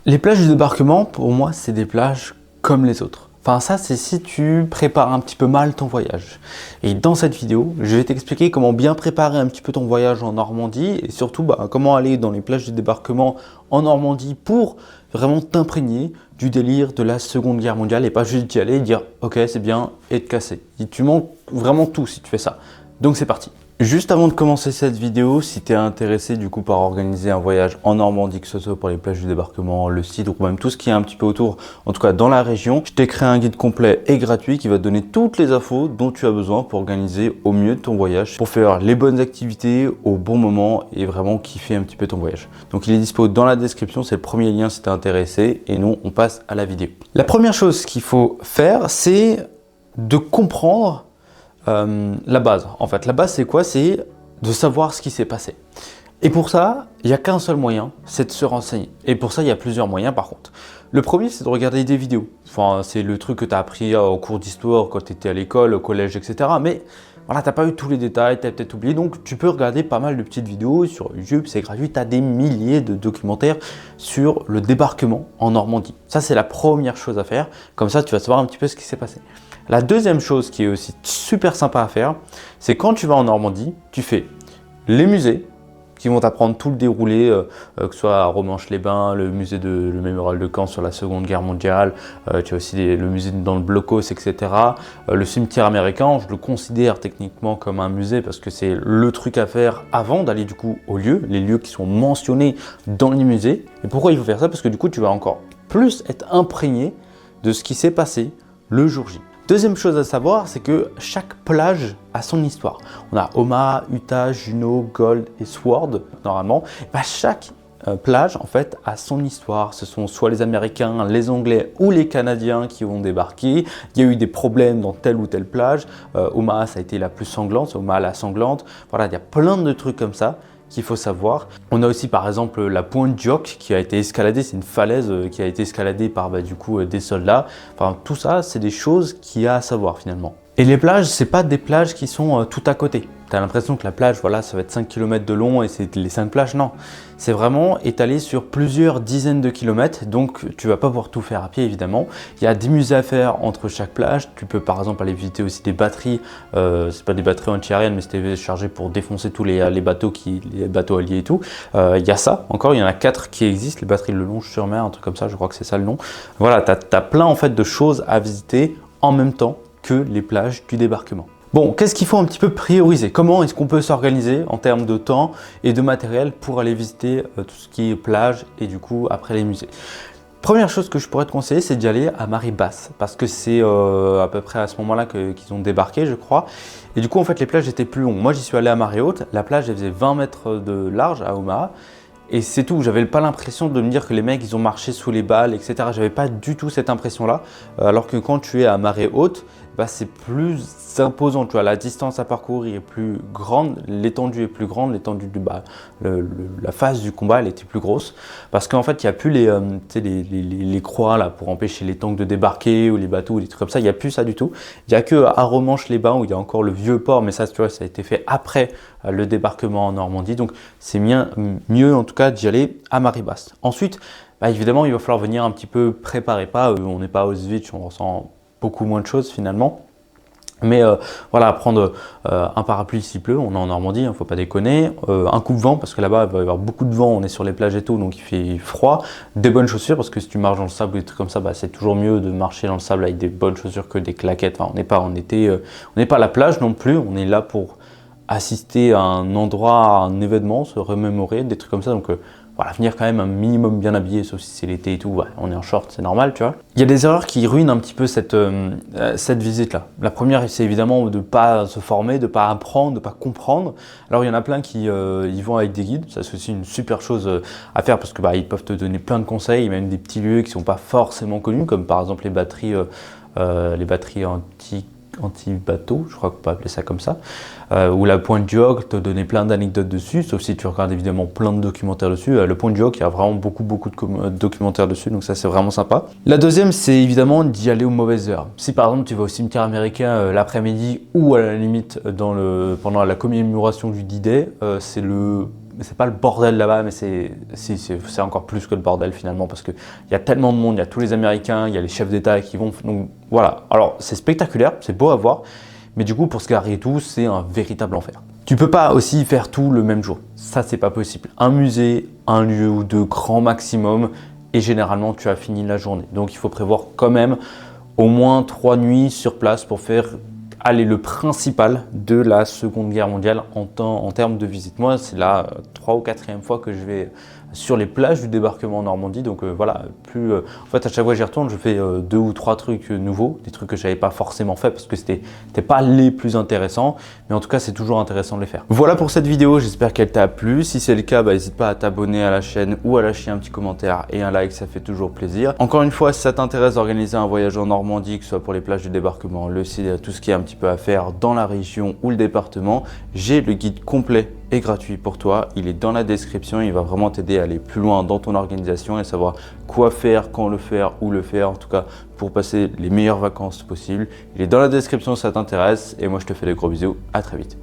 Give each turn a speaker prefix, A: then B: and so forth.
A: Les plages du débarquement, pour moi, c'est des plages comme les autres. Enfin, ça, c'est si tu prépares un petit peu mal ton voyage. Et dans cette vidéo, je vais t'expliquer comment bien préparer un petit peu ton voyage en Normandie et surtout comment aller dans les plages du débarquement en Normandie pour vraiment t'imprégner du délire de la Seconde Guerre mondiale et pas juste d'y aller et dire « Ok, c'est bien » et te casser. Et tu manques vraiment tout si tu fais ça. Donc c'est parti. Juste avant de commencer cette vidéo, si tu es intéressé du coup par organiser un voyage en Normandie, que ce soit pour les plages du débarquement, le Cidre ou même tout ce qui est un petit peu autour, en tout cas dans la région, je t'ai créé un guide complet et gratuit qui va te donner toutes les infos dont tu as besoin pour organiser au mieux ton voyage, pour faire les bonnes activités au bon moment et vraiment kiffer un petit peu ton voyage. Donc il est dispo dans la description, c'est le premier lien si tu es intéressé et nous on passe à la vidéo. La première chose qu'il faut faire, c'est de comprendre la base. En fait, la base, c'est quoi? C'est de savoir ce qui s'est passé. Et pour ça, il n'y a qu'un seul moyen, c'est de se renseigner. Et pour ça, il y a plusieurs moyens par contre. Le premier, c'est de regarder des vidéos. Enfin, c'est le truc que tu as appris au cours d'histoire quand tu étais à l'école, au collège, etc. Mais voilà, tu n'as pas eu tous les détails, tu as peut-être oublié. Donc, tu peux regarder pas mal de petites vidéos sur YouTube, c'est gratuit. Tu as des milliers de documentaires sur le débarquement en Normandie. Ça, c'est la première chose à faire. Comme ça, tu vas savoir un petit peu ce qui s'est passé. La deuxième chose qui est aussi super sympa à faire, c'est quand tu vas en Normandie, tu fais les musées qui vont t'apprendre tout le déroulé, que ce soit à Romanche-les-Bains, le musée le mémorial de Caen sur la Seconde Guerre mondiale, tu as aussi le musée dans le Blocos, etc. Le cimetière américain, je le considère techniquement comme un musée parce que c'est le truc à faire avant d'aller du coup au lieu, les lieux qui sont mentionnés dans les musées. Et pourquoi il faut faire ça? Parce que du coup, tu vas encore plus être imprégné de ce qui s'est passé le jour J. Deuxième chose à savoir, c'est que chaque plage a son histoire. On a Omaha, Utah, Juneau, Gold et Sword, normalement. Chaque plage, en fait, a son histoire. Ce sont soit les Américains, les Anglais ou les Canadiens qui vont débarquer. Il y a eu des problèmes dans telle ou telle plage. Omaha, ça a été la plus sanglante, c'est Omaha la sanglante. Voilà, il y a plein de trucs comme ça qu'il faut savoir. On a aussi par exemple la pointe Dioc qui a été escaladée, c'est une falaise qui a été escaladée par du coup des soldats. Enfin tout ça, c'est des choses qu'il y a à savoir finalement. Et les plages, c'est pas des plages qui sont tout à côté. Tu as l'impression que la plage, voilà, ça va être 5 km de long et c'est les 5 plages. Non, c'est vraiment étalé sur plusieurs dizaines de kilomètres. Donc, tu vas pas pouvoir tout faire à pied, évidemment. Il y a des musées à faire entre chaque plage. Tu peux, par exemple, aller visiter aussi des batteries. C'est pas des batteries antiaériennes, mais c'était chargé pour défoncer tous les bateaux, les bateaux alliés et tout. Il y a ça, encore, il y en a 4 qui existent. Les batteries Le Longe-sur-Mer, un truc comme ça, je crois que c'est ça le nom. Voilà, tu as plein, en fait, de choses à visiter en même temps que les plages du débarquement. Bon, qu'est-ce qu'il faut un petit peu prioriser? Comment est-ce qu'on peut s'organiser en termes de temps et de matériel pour aller visiter tout ce qui est plage et du coup après les musées? Première chose que je pourrais te conseiller, c'est d'y aller à marée basse parce que c'est à peu près à ce moment-là qu'ils ont débarqué, je crois. Et du coup, en fait, les plages étaient plus longues. Moi, j'y suis allé à marée haute. La plage, elle faisait 20 mètres de large à Omaha. Et c'est tout, j'avais pas l'impression de me dire que les mecs ils ont marché sous les balles, etc. J'avais pas du tout cette impression-là. Alors que quand tu es à marée haute, c'est plus imposant. Tu vois, la distance à parcourir est plus grande, l'étendue est plus grande, l'étendue de la phase du combat elle était plus grosse. Parce qu'en fait, il n'y a plus les croix là pour empêcher les tanks de débarquer ou les bateaux ou des trucs comme ça. Il n'y a plus ça du tout. Il n'y a que à Romanche-les-Bains où il y a encore le vieux port, mais ça, tu vois, ça a été fait après le débarquement en Normandie. Donc c'est mieux en tout cas d'y aller à marée basse. Ensuite, évidemment, il va falloir venir un petit peu préparer. On n'est pas à Auschwitz, on ressent beaucoup moins de choses finalement. Mais voilà, prendre un parapluie s'il pleut, on est en Normandie, il ne faut pas déconner, un coupe-vent parce que là-bas il va y avoir beaucoup de vent, on est sur les plages et tout, donc il fait froid, des bonnes chaussures parce que si tu marches dans le sable ou des trucs comme ça, c'est toujours mieux de marcher dans le sable avec des bonnes chaussures que des claquettes. Enfin, on n'est pas en été, on n'est pas à la plage non plus, on est là pour assister à un endroit, à un événement, se remémorer, des trucs comme ça, donc voilà, venir quand même un minimum bien habillé, sauf si c'est l'été et tout, on est en short, c'est normal, tu vois. Il y a des erreurs qui ruinent un petit peu cette visite-là. La première, c'est évidemment de ne pas se former, de ne pas apprendre, de ne pas comprendre. Alors, il y en a plein qui y vont avec des guides. Ça, c'est aussi une super chose à faire parce que ils peuvent te donner plein de conseils, même des petits lieux qui ne sont pas forcément connus, comme par exemple les batteries anti-bateau, je crois qu'on peut appeler ça comme ça, ou la pointe Dioc, te donner plein d'anecdotes dessus, sauf si tu regardes évidemment plein de documentaires dessus. Le point Dioc, il y a vraiment beaucoup de documentaires dessus, donc ça c'est vraiment sympa. La deuxième, c'est évidemment d'y aller aux mauvaises heures. Si par exemple tu vas au cimetière américain l'après-midi ou à la limite pendant la commémoration du D-Day, c'est le c'est pas le bordel là-bas, mais c'est encore plus que le bordel finalement, parce qu'il y a tellement de monde, il y a tous les Américains, il y a les chefs d'État qui vont, donc voilà. Alors c'est spectaculaire, c'est beau à voir, mais du coup pour se garer et tout, c'est un véritable enfer. Tu peux pas aussi faire tout le même jour, ça c'est pas possible. Un musée, un lieu ou deux grand maximum, et généralement tu as fini la journée. Donc il faut prévoir quand même au moins 3 nuits sur place pour faire le principal de la Seconde Guerre mondiale en termes de visite. Moi, c'est la 3e ou 4e fois que je vais sur les plages du débarquement en Normandie. Donc voilà, en fait, à chaque fois que j'y retourne, je fais 2 ou 3 trucs nouveaux, des trucs que je n'avais pas forcément fait parce que c'était pas les plus intéressants. Mais en tout cas, c'est toujours intéressant de les faire. Voilà pour cette vidéo, j'espère qu'elle t'a plu. Si c'est le cas, n'hésite pas à t'abonner à la chaîne ou à lâcher un petit commentaire et un like, ça fait toujours plaisir. Encore une fois, si ça t'intéresse d'organiser un voyage en Normandie, que ce soit pour les plages du débarquement, le site, tout ce qui est un petit peu à faire dans la région ou le département, j'ai le guide complet et gratuit pour toi. Il est dans la description, il va vraiment t'aider à aller plus loin dans ton organisation et savoir quoi faire, quand le faire, où le faire, en tout cas pour passer les meilleures vacances possibles. Il est dans la description si ça t'intéresse et moi je te fais des gros bisous, à très vite.